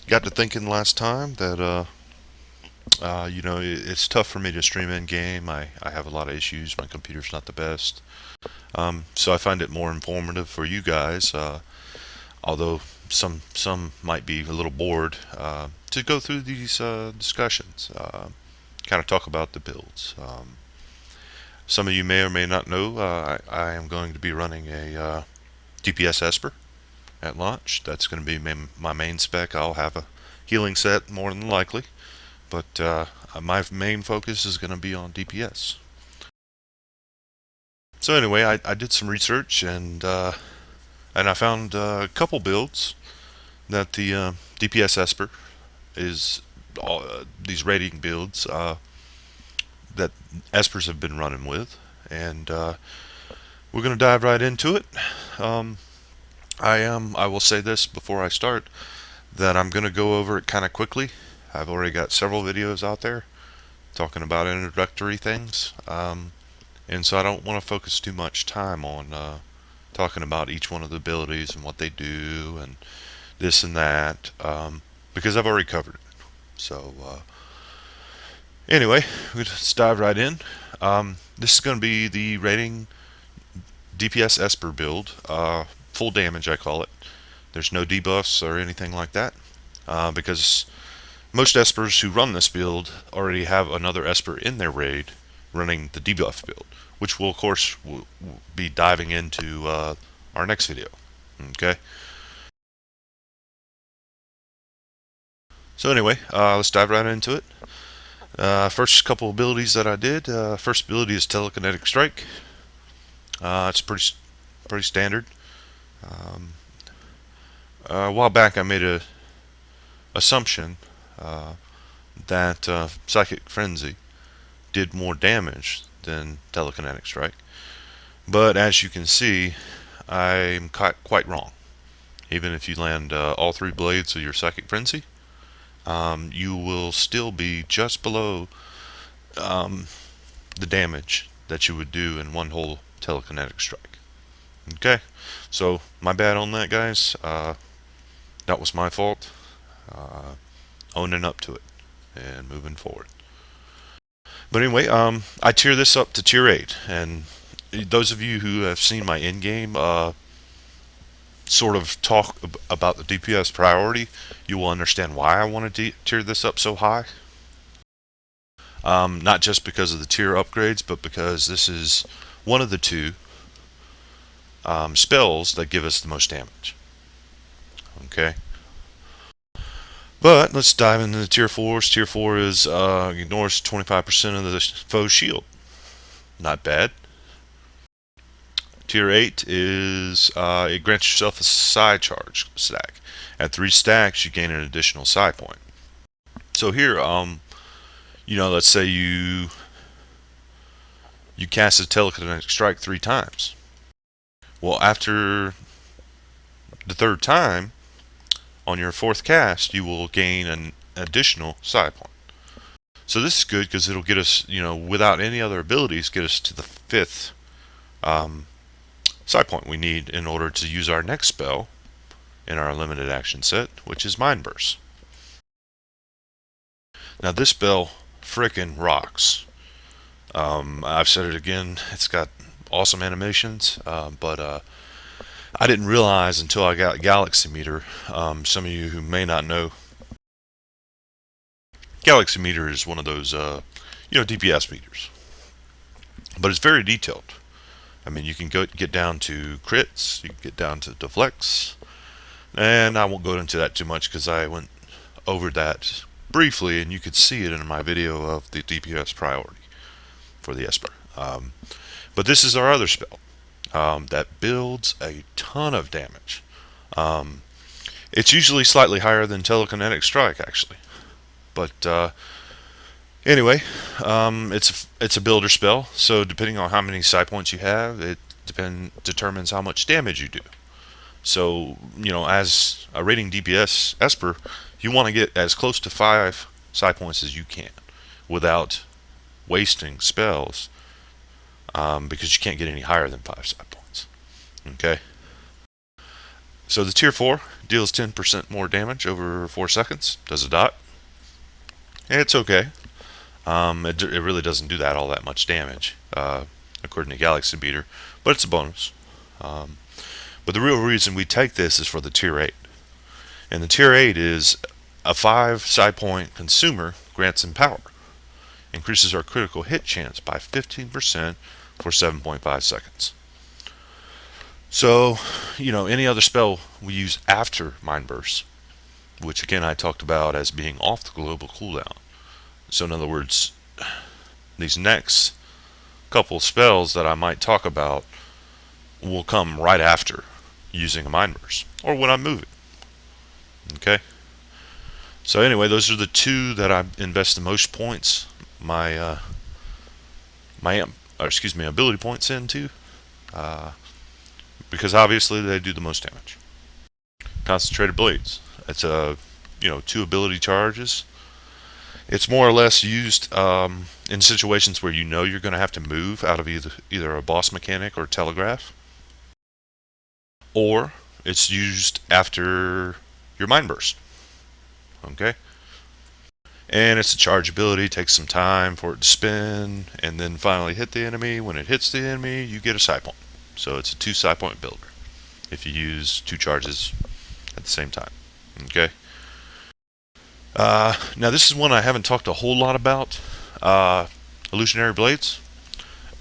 got to thinking last time that it's tough for me to stream in game. I have a lot of issues. My computer's not the best. So I find it more informative for you guys. Although some might be a little bored to go through these discussions. Kind of talk about the builds. Some of you may or may not know I am going to be running a DPS Esper at launch. That's going to be my main spec. I'll have a healing set more than likely, but my main focus is going to be on DPS. So anyway, I did some research and I found a couple builds that the DPS Esper is these rating builds that Espers have been running with, and we're going to dive right into it. I will say this before I start, that I'm going to go over it kind of quickly. I've already got several videos out there talking about introductory things, and so I don't want to focus too much time on talking about each one of the abilities and what they do and this and that, because I've already covered it. So anyway, let's dive right in. This is going to be the rating DPS Esper build, full damage I call it. There's no debuffs or anything like that, because most Espers who run this build already have another Esper in their raid running the debuff build, which we'll of course be diving into our next video. Okay. So anyway, let's dive right into it. First couple abilities that I did. First ability is Telekinetic Strike. It's pretty standard. A while back I made a assumption that Psychic Frenzy did more damage than Telekinetic Strike, but as you can see, I'm quite wrong. Even if you land all three blades of your Psychic Frenzy, you will still be just below the damage that you would do in one whole Telekinetic Strike. Okay, so my bad on that, guys. That was my fault. Owning up to it and moving forward. But anyway, I tier this up to tier 8, and those of you who have seen my in-game sort of talk about the DPS priority, you will understand why I want to tier this up so high. Not just because of the tier upgrades, but because this is one of the two spells that give us the most damage. Okay. But let's dive into the tier 4s. Tier 4 is ignores 25% of the foe's shield. Not bad. Tier 8 is it grants yourself a psi charge stack. At 3 stacks, you gain an additional psi point. So here, let's say you cast a Telekinetic Strike 3 times. Well, after the 3rd time, on your 4th cast, you will gain an additional psi point. So this is good because it'll get us, without any other abilities, get us to the 5th psi point we need in order to use our next spell in our limited action set, which is Mind Burst. Now this spell frickin' rocks. I've said it again, it's got awesome animations, but I didn't realize until I got Galaxy Meter. Some of you who may not know, Galaxy Meter is one of those, DPS meters, but it's very detailed. I mean, you can get down to crits, you can get down to deflects, and I won't go into that too much because I went over that briefly, and you could see it in my video of the DPS priority for the Esper. But this is our other spell that builds a ton of damage. It's usually slightly higher than Telekinetic Strike, actually. But anyway, it's a builder spell, so depending on how many psi points you have, it determines how much damage you do. So, as a rating DPS Esper, you want to get as close to 5 psi points as you can without wasting spells, because you can't get any higher than 5 psi points. Okay. So the tier 4 deals 10% more damage over 4 seconds. Does a dot. And it's okay. It really doesn't do all that much damage, according to Galaxy Beater, but it's a bonus. But the real reason we take this is for the tier 8. And the tier 8 is a 5 psi point consumer grants him power. Increases our critical hit chance by 15% for 7.5 seconds. So, any other spell we use after Mind Burst, which again I talked about as being off the global cooldown. So in other words, these next couple spells that I might talk about will come right after using a Mind Burst, or when I'm moving. Okay? So anyway, those are the two that I invest the most points, my ability points into, because obviously they do the most damage. Concentrated Blades. It's a 2 ability charges. It's more or less used in situations where you're going to have to move out of either a boss mechanic or telegraph, or it's used after your Mind Burst. Okay? And it's a charge ability, takes some time for it to spin, and then finally hit the enemy. When it hits the enemy, you get a psi point. So it's a 2 psi point builder if you use 2 charges at the same time. Okay? Now this is one I haven't talked a whole lot about. Illusionary Blades.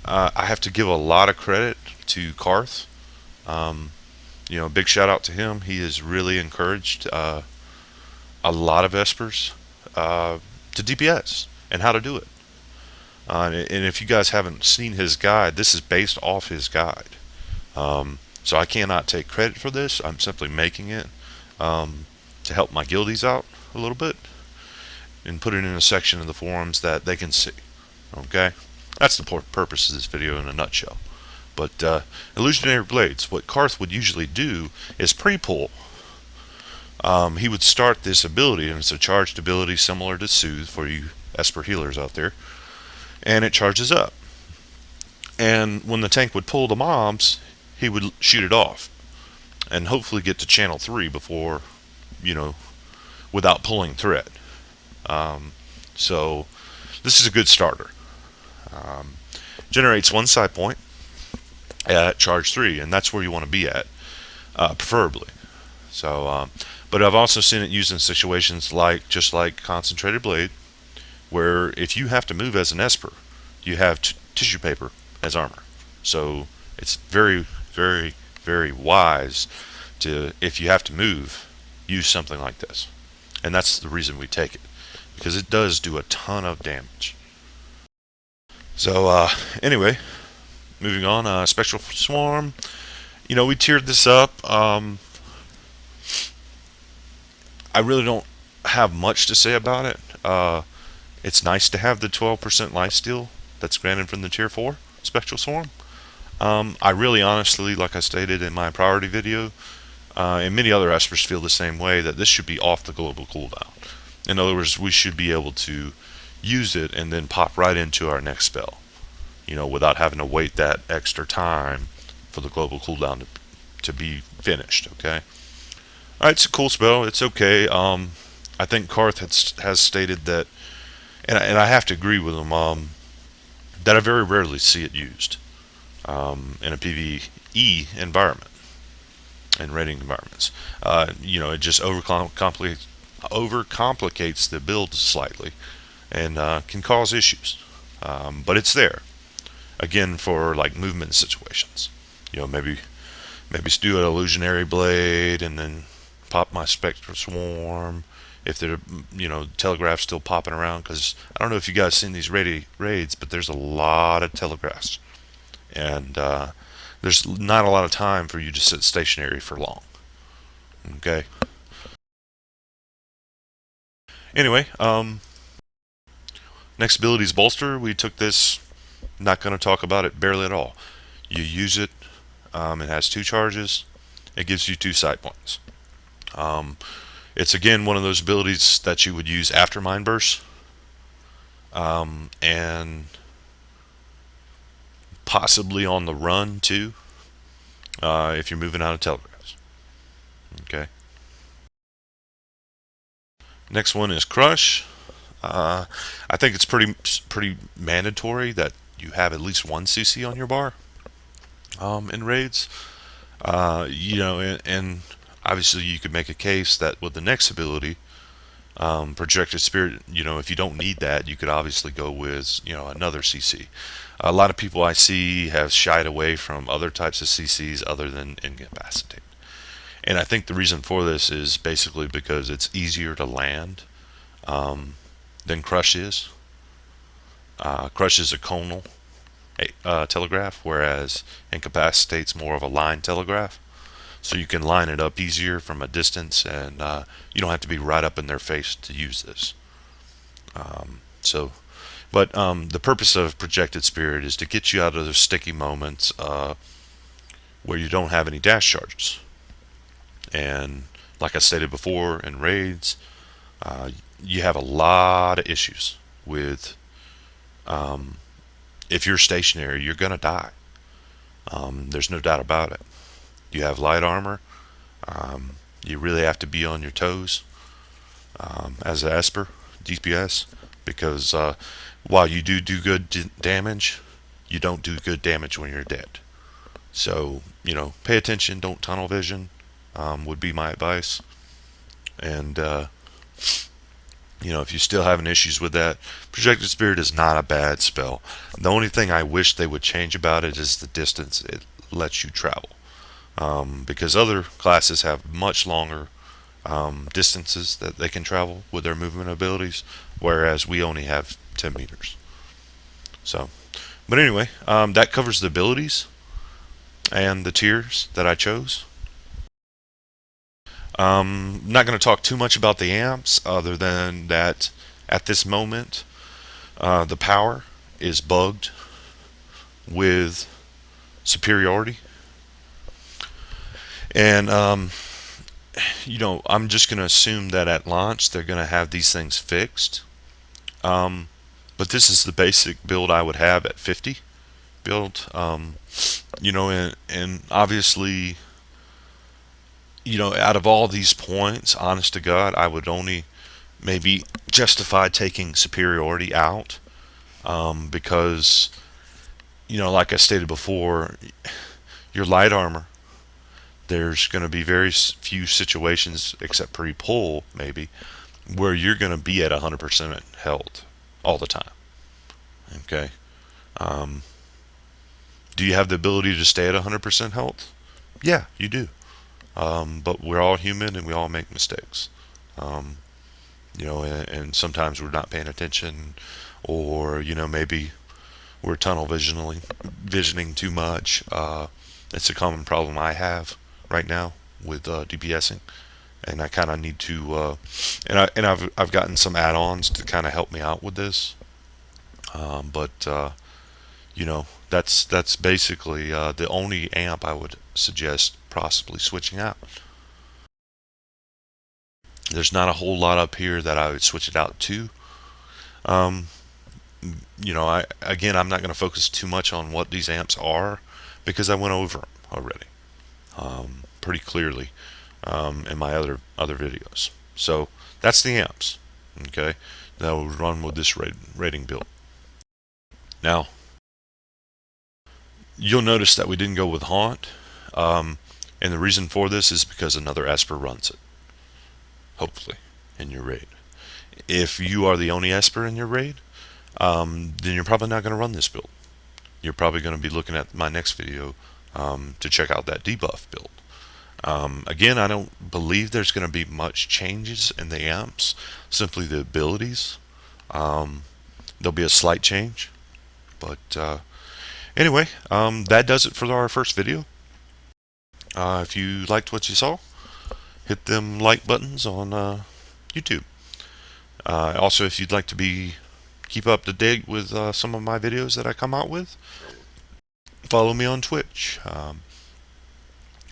I have to give a lot of credit to Karth. Big shout out to him. He has really encouraged a lot of Espers to DPS and how to do it. And if you guys haven't seen his guide, this is based off his guide. So I cannot take credit for this. I'm simply making it to help my guildies out a little bit and put it in a section of the forums that they can see. Okay? That's the purpose of this video in a nutshell. But Illusionary Blades, what Karth would usually do is pre-pull. He would start this ability, and it's a charged ability similar to Soothe for you Esper healers out there, and it charges up. And when the tank would pull the mobs, he would shoot it off and hopefully get to channel 3 before, without pulling thread. So this is a good starter. Generates 1 psi point at charge 3, and that's where you want to be at, preferably. So, but I've also seen it used in situations just like Concentrated Blade, where if you have to move as an Esper, you have tissue paper as armor. So it's very, very, very wise to, if you have to move, use something like this. And that's the reason we take it, because it does do a ton of damage. So anyway, moving on, Spectral Swarm. We tiered this up. I really don't have much to say about it. It's nice to have the 12% lifesteal that's granted from the tier 4 Spectral Swarm. I really honestly, like I stated in my priority video, and many other Espers feel the same way, that this should be off the global cooldown. In other words, we should be able to use it and then pop right into our next spell, without having to wait that extra time for the global cooldown to be finished. Okay. Alright, it's a cool spell. It's okay. I think Karth has stated that, and I have to agree with him, that I very rarely see it used in a PvE environment, in raiding environments. It just overcomplicates the build slightly and can cause issues. But it's there, again, for like movement situations. Maybe do an Illusionary Blade and then pop my Spectral Swarm if they're, telegraphs still popping around, because I don't know if you guys seen these raids, but there's a lot of telegraphs, and there's not a lot of time for you to sit stationary for long. Okay. Anyway, next ability is Bolster. We took this, not going to talk about it barely at all. You use it, it has 2 charges, it gives you 2 psi points. It's again one of those abilities that you would use after Mind Burst, and possibly on the run too, if you're moving out of telegraphs. Okay. Next one is Crush. I think it's pretty mandatory that you have at least one CC on your bar in raids. And obviously you could make a case that with the next ability, Projected Spirit, if you don't need that, you could obviously go with, another CC. A lot of people I see have shied away from other types of CCs other than Incapacitate. And I think the reason for this is basically because it's easier to land than Crush is. Crush is a conal telegraph, whereas Incapacitate's more of a line telegraph. So you can line it up easier from a distance, and you don't have to be right up in their face to use this. But the purpose of Projected Spirit is to get you out of those sticky moments where you don't have any dash charges. And like I stated before, in raids, you have a lot of issues with if you're stationary, you're going to die. There's no doubt about it. You have light armor. You really have to be on your toes as an Esper DPS, because while you do good damage, you don't do good damage when you're dead. So, pay attention, don't tunnel vision, would be my advice. And, if you're still having issues with that, Projected Spirit is not a bad spell. The only thing I wish they would change about it is the distance it lets you travel. Because other classes have much longer distances that they can travel with their movement abilities, whereas we only have 10 meters. So, but anyway, that covers the abilities and the tiers that I chose. Not going to talk too much about the amps, other than that at this moment, the power is bugged with superiority. And, I'm just going to assume that at launch they're going to have these things fixed. But this is the basic build I would have at 50 build. And obviously, out of all these points, honest to God, I would only maybe justify taking superiority out. Because, like I stated before, your light armor, there's going to be very few situations, except pre-pull maybe, where you're going to be at 100% health all the time. Okay. Do you have the ability to stay at 100% health? Yeah, you do. But we're all human and we all make mistakes. And sometimes we're not paying attention, or maybe we're tunnel visioning too much. It's a common problem I have right now with DPSing, and I kind of need to. I've gotten some add-ons to kind of help me out with this. But that's basically the only amp I would suggest possibly switching out. There's not a whole lot up here that I would switch it out to. I'm not going to focus too much on what these amps are, because I went over them already pretty clearly in my other videos. So that's the amps. Okay, now we'll run with this rating build. Now you'll notice that we didn't go with Haunt, and the reason for this is because another Esper runs it, hopefully, in your raid. If you are the only Esper in your raid, then you're probably not going to run this build. You're probably going to be looking at my next video to check out that debuff build. Again, I don't believe there's going to be much changes in the amps, simply the abilities. There'll be a slight change, but anyway, that does it for our first video. If you liked what you saw, hit them like buttons on YouTube. Also, if you'd like to keep up to date with some of my videos that I come out with, follow me on Twitch.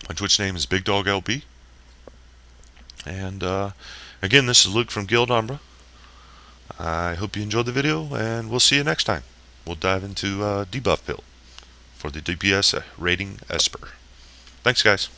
My Twitch name is Big Dog LB. And again, this is Luke from Guild Umbra. I hope you enjoyed the video, and we'll see you next time. We'll dive into debuff build for the DPS rating Esper. Thanks, guys.